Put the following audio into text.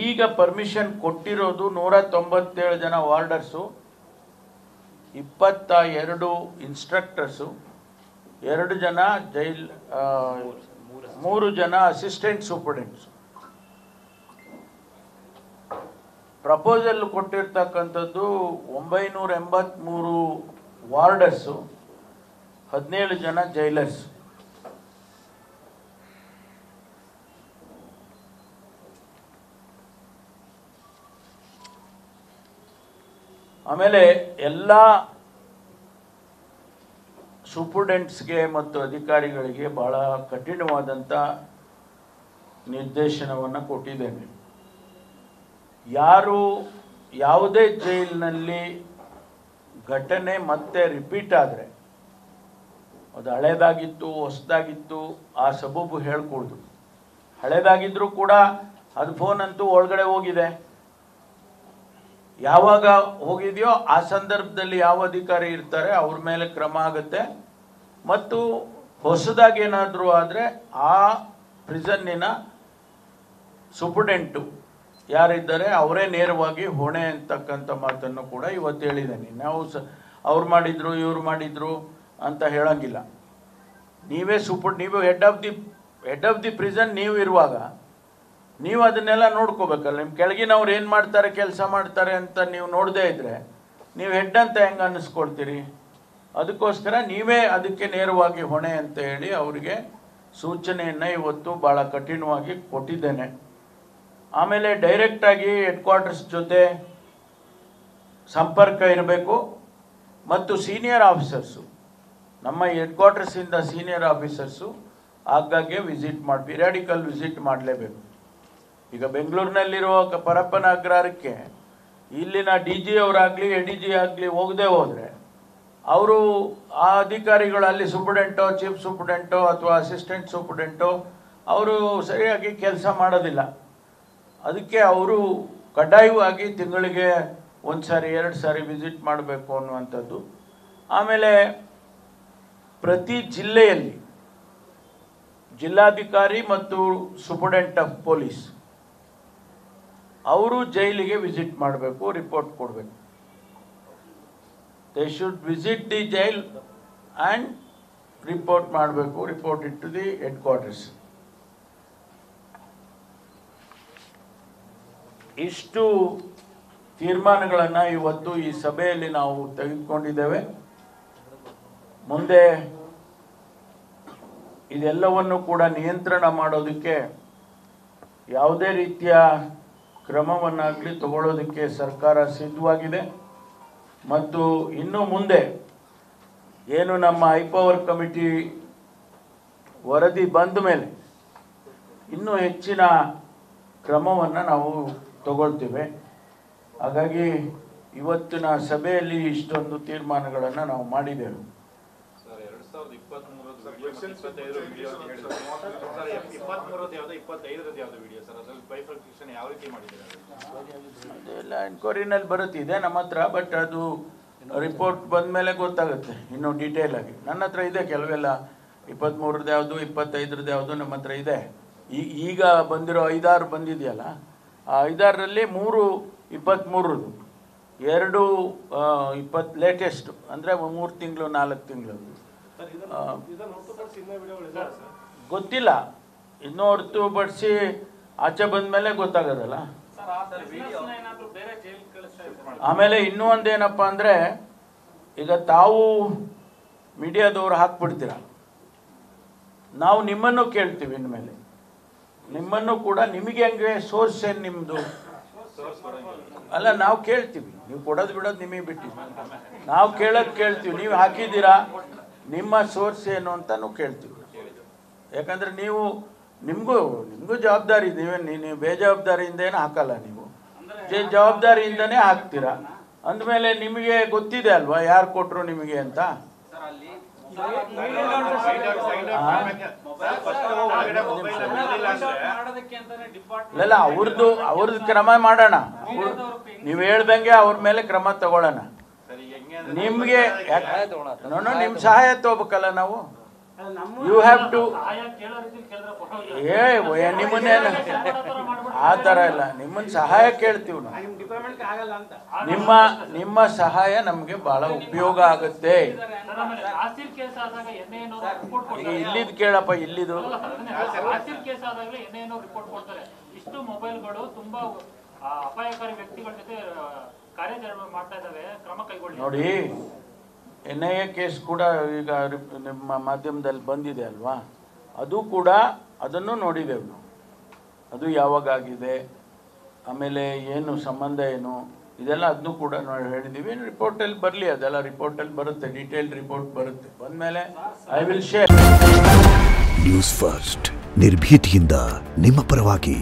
ಈಗ ಪರ್ಮಿಷನ್ ಕೊಟ್ಟಿರೋದು 197 ಜನ ವಾರ್ಡರ್ಸು, 22 ಇನ್ಸ್ಟ್ರಕ್ಟರ್ಸು, 2 ಜನ ಜೈಲ್, 3 ಜನ ಅಸಿಸ್ಟೆಂಟ್ ಸೂಪರ್ಡೆಂಟ್ಸು. ಪ್ರಪೋಸಲ್ ಕೊಟ್ಟಿರ್ತಕ್ಕಂಥದ್ದು 983 ವಾರ್ಡರ್ಸು, 17 ಜನ ಜೈಲರ್ಸ್. ಆಮೇಲೆ ಎಲ್ಲ ಸೂಪರ್ಡೆಂಟ್ಸ್ಗೆ ಮತ್ತು ಅಧಿಕಾರಿಗಳಿಗೆ ಬಹಳ ಕಠಿಣವಾದಂಥ ನಿರ್ದೇಶನವನ್ನು ಕೊಟ್ಟಿದ್ದೇನೆ. ಯಾರು ಯಾವುದೇ ಜೈಲಿನಲ್ಲಿ ಘಟನೆ ಮತ್ತೆ ರಿಪೀಟ್ ಆದರೆ, ಅದು ಹಳೇದಾಗಿತ್ತು ಹೊಸದಾಗಿತ್ತು ಆ ಸಬೂಬು ಹೇಳ್ಕೊಡ್ದು. ಹಳೇದಾಗಿದ್ದರೂ ಕೂಡ ಅದು ಫೋನ್ ಅಂತೂ ಒಳಗಡೆ ಹೋಗಿದೆ, ಯಾವಾಗ ಹೋಗಿದೆಯೋ ಆ ಸಂದರ್ಭದಲ್ಲಿ ಯಾವ ಅಧಿಕಾರಿ ಇರ್ತಾರೆ ಅವ್ರ ಮೇಲೆ ಕ್ರಮ ಆಗುತ್ತೆ. ಮತ್ತು ಹೊಸದಾಗಿ ಏನಾದರೂ ಆದರೆ ಆ ಪ್ರಿಸನ್ನಿನ ಸೂಪರ್ಡೆಂಟು ಯಾರಿದ್ದಾರೆ ಅವರೇ ನೇರವಾಗಿ ಹೊಣೆ ಅಂತಕ್ಕಂಥ ಮಾತನ್ನು ಕೂಡ ಇವತ್ತು ಹೇಳಿದ್ದೇನೆ. ನಾವು ಅವ್ರು ಮಾಡಿದ್ರು ಇವ್ರು ಮಾಡಿದ್ರು ಅಂತ ಹೇಳಂಗಿಲ್ಲ. ನೀವೇ ನೀವು ಹೆಡ್ ಆಫ್ ದಿ ಪ್ರಿಸನ್ ನೀವು ಇರುವಾಗ ನೀವು ಅದನ್ನೆಲ್ಲ ನೋಡ್ಕೋಬೇಕಲ್ಲ. ನಿಮ್ಮ ಕೆಳಗಿನವ್ರು ಏನು ಮಾಡ್ತಾರೆ, ಕೆಲಸ ಮಾಡ್ತಾರೆ ಅಂತ ನೀವು ನೋಡದೇ ಇದ್ದರೆ ನೀವು ಹೆಡ್ ಅಂತ ಹೆಂಗೆ ಅನ್ನಿಸ್ಕೊಳ್ತೀರಿ? ಅದಕ್ಕೋಸ್ಕರ ನೀವೇ ಅದಕ್ಕೆ ನೇರವಾಗಿ ಹೊಣೆ ಅಂತ ಹೇಳಿ ಅವರಿಗೆ ಸೂಚನೆಯನ್ನು ಇವತ್ತು ಭಾಳ ಕಠಿಣವಾಗಿ ಕೊಟ್ಟಿದ್ದೇನೆ. ಆಮೇಲೆ ಡೈರೆಕ್ಟಾಗಿ ಹೆಡ್ ಕ್ವಾರ್ಟರ್ಸ್ ಜೊತೆ ಸಂಪರ್ಕ ಇರಬೇಕು. ಮತ್ತು ಸೀನಿಯರ್ ಆಫೀಸರ್ಸು, ನಮ್ಮ ಹೆಡ್ ಕ್ವಾರ್ಟರ್ಸಿಂದ ಸೀನಿಯರ್ ಆಫೀಸರ್ಸು ಆಗಾಗ್ಗೆ ಪಿರಿಯಾಡಿಕಲ್ ವಿಸಿಟ್ ಮಾಡಲೇಬೇಕು. ಈಗ ಬೆಂಗಳೂರಿನಲ್ಲಿರುವ ಪರಪ್ಪನ ಅಗ್ರಹಾರಕ್ಕೆ ಇಲ್ಲಿನ DG ಅವರಾಗಲಿ ADG ಆಗಲಿ ಹೋಗದೆ ಹೋದರೆ ಅವರು ಆ ಅಧಿಕಾರಿಗಳು ಅಲ್ಲಿ ಸೂಪರ್ಡೆಂಟೋ ಚೀಫ್ ಸೂಪರ್ಡೆಂಟೋ ಅಥವಾ ಅಸಿಸ್ಟೆಂಟ್ ಸೂಪರ್ಡೆಂಟೋ ಅವರು ಸರಿಯಾಗಿ ಕೆಲಸ ಮಾಡೋದಿಲ್ಲ. ಅದಕ್ಕೆ ಅವರು ಕಡ್ಡಾಯವಾಗಿ ತಿಂಗಳಿಗೆ 1 ಸಾರಿ 2 ಸಾರಿ ವಿಸಿಟ್ ಮಾಡಬೇಕು ಅನ್ನುವಂಥದ್ದು. ಆಮೇಲೆ ಪ್ರತಿ ಜಿಲ್ಲೆಯಲ್ಲಿ ಜಿಲ್ಲಾಧಿಕಾರಿ ಮತ್ತು ಸೂಪರ್ಡೆಂಟ್ ಆಫ್ ಪೊಲೀಸ್ ಅವರು ಜೈಲಿಗೆ ವಿಸಿಟ್ ಮಾಡಬೇಕು, ರಿಪೋರ್ಟ್ ಕೊಡಬೇಕು. They should visit the jail and report ಮಾಡಬೇಕು, report it to the headquarters. ಇಷ್ಟು ತೀರ್ಮಾನಗಳನ್ನು ಇವತ್ತು ಈ ಸಭೆಯಲ್ಲಿ ನಾವು ತೆಗೆದುಕೊಂಡಿದ್ದೇವೆ. ಮುಂದೆ ಇದೆಲ್ಲವನ್ನು ಕೂಡ ನಿಯಂತ್ರಣ ಮಾಡೋದಕ್ಕೆ ಯಾವುದೇ ರೀತಿಯ ಕ್ರಮವನ್ನಾಗಲಿ ತಗೊಳ್ಳೋದಕ್ಕೆ ಸರ್ಕಾರ ಸಿದ್ಧವಾಗಿದೆ. ಮತ್ತು ಇನ್ನು ಮುಂದೆ ಏನು ನಮ್ಮ ಹೈಪವರ್ ಕಮಿಟಿ ವರದಿ ಬಂದ ಮೇಲೆ ಇನ್ನೂ ಹೆಚ್ಚಿನ ಕ್ರಮವನ್ನು ನಾವು ತಗೊಳ್ತೇವೆ. ಹಾಗಾಗಿ ಇವತ್ತಿನ ಸಭೆಯಲ್ಲಿ ಇಷ್ಟೊಂದು ತೀರ್ಮಾನಗಳನ್ನು ನಾವು ಮಾಡಿದ್ದೇವೆ. ಅದೆಲ್ಲ ಎನ್ಕ್ವೈರಿನಲ್ಲಿ ಬರುತ್ತಿದೆ ನಮ್ಮ ಹತ್ರ, ಬಟ್ ಅದು ರಿಪೋರ್ಟ್ ಬಂದ ಮೇಲೆ ಗೊತ್ತಾಗುತ್ತೆ ಇನ್ನೂ ಡೀಟೇಲ್ ಆಗಿ. ನನ್ನ ಹತ್ರ ಇದೆ ಕೆಲವೆಲ್ಲ, 23ರದ್ದು ಯಾವುದು 25ರದ್ದು ಯಾವುದು ನಮ್ಮ ಹತ್ರ ಇದೆ. ಈಗ ಬಂದಿರೋ 5-6 ಬಂದಿದೆಯಲ್ಲ, ಆ 5-6ರಲ್ಲಿ 3 23ರದ್ದು, 2 20 ಲೇಟೆಸ್ಟು, ಅಂದರೆ 3 ತಿಂಗಳು 4 ತಿಂಗಳು ಗೊತ್ತಿಲ್ಲ. ಇನ್ನೂ ಹೊರತುಪಡಿಸಿ ಆಚೆ ಬಂದ ಮೇಲೆ ಗೊತ್ತಾಗೋದಲ್ಲ. ಆಮೇಲೆ ಇನ್ನೂ ಒಂದೇನಪ್ಪ ಅಂದರೆ, ಈಗ ತಾವು ಮೀಡಿಯಾದವರು ಹಾಕ್ಬಿಡ್ತೀರ, ನಾವು ನಿಮ್ಮನ್ನು ಕೇಳ್ತೀವಿ. ಇನ್ಮೇಲೆ ನಿಮ್ಮನ್ನು ಕೂಡ ನಿಮಗೆ ಹೆಂಗೆ ಸೋರ್ಸ್ ಏನು ನಿಮ್ಮದು ಅಲ್ಲ, ನಾವು ಕೇಳ್ತೀವಿ. ನೀವು ಕೊಡೋದು ಬಿಡೋದು ನಿಮಗೆ ಬಿಟ್ಟಿವಿ, ನಾವು ಕೇಳ್ತೀವಿ. ನೀವು ಹಾಕಿದ್ದೀರಾ, ನಿಮ್ಮ ಸೋರ್ಸ್ ಏನು ಅಂತಲೂ ಕೇಳ್ತೀವಿ. ಯಾಕಂದರೆ ನಿಮಗೂ ಜವಾಬ್ದಾರಿ ಇದೆ. ನೀವು ಬೇಜವಾಬ್ದಾರಿಯಿಂದ ಏನು ಹಾಕಲ್ಲ, ನೀವು ಜವಾಬ್ದಾರಿಯಿಂದನೇ ಹಾಕ್ತೀರಾ. ಅಂದಮೇಲೆ ನಿಮಗೆ ಗೊತ್ತಿದೆ ಅಲ್ವಾ ಯಾರು ಕೊಟ್ಟರು ನಿಮಗೆ ಅಂತ. ಇಲ್ಲ, ಅವ್ರದ್ದು ಕ್ರಮ ಮಾಡೋಣ. ನೀವು ಹೇಳ್ದಂಗೆ ಅವ್ರ ಮೇಲೆ ಕ್ರಮ ತಗೊಳ್ಳೋಣ. ನಿಮ್ಗೆ ನಿಮ್ಮ ಸಹಾಯ ತಗೋಬೇಕಲ್ಲ ನಾವು. ಯು ಹ್ಯಾವ್ ಟು ನಿಮ್ಮನ್ನೇ ಆ ಥರ ಇಲ್ಲ, ನಿಮ್ಮನ್ನ ಸಹಾಯ ಕೇಳ್ತೀವಿ ನಾವು. ನಿಮ್ಮ ಸಹಾಯ ನಮಗೆ ಬಹಳ ಉಪಯೋಗ ಆಗುತ್ತೆ. ಇಲ್ಲಿದ್ ಕೇಳಪ್ಪ, ಇಲ್ಲಿದು ಇಷ್ಟು ಮೊಬೈಲ್ಗಳು ತುಂಬಾ ಅಪಾಯಕಾರಿ ವ್ಯಕ್ತಿಗಳ ಜೊತೆ ಕಾರ್ಯಾಚರಣೆ ಮಾಡ್ತಾ ಇದ್ದಾವೆ, ಕ್ರಮ ಕೈಗೊಳ್ಳಿ. ನೋಡಿ, NIA ಕೇಸ್ ಕೂಡ ಈಗ ನಿಮ್ಮ ಮಾಧ್ಯಮದಲ್ಲಿ ಬಂದಿದೆ ಅಲ್ವಾ, ಅದು ಕೂಡ ಅದನ್ನು ನೋಡಿದೆವು ನಾವು. ಅದು ಯಾವಾಗ ಆಗಿದೆ, ಆಮೇಲೆ ಏನು ಸಂಬಂಧ ಏನು, ಇದೆಲ್ಲ ಅದನ್ನು ಕೂಡ ಹೇಳಿದ್ದೀವಿ. ರಿಪೋರ್ಟಲ್ಲಿ ಬರಲಿ, ಅದೆಲ್ಲ ರಿಪೋರ್ಟಲ್ಲಿ ಬರುತ್ತೆ, ಡೀಟೇಲ್ಡ್ ರಿಪೋರ್ಟ್ ಬರುತ್ತೆ. ಬಂದಮೇಲೆ I will share. News first, ನಿರ್ಭೀತಿಯಿಂದ ನಿಮ್ಮ ಪರವಾಗಿ.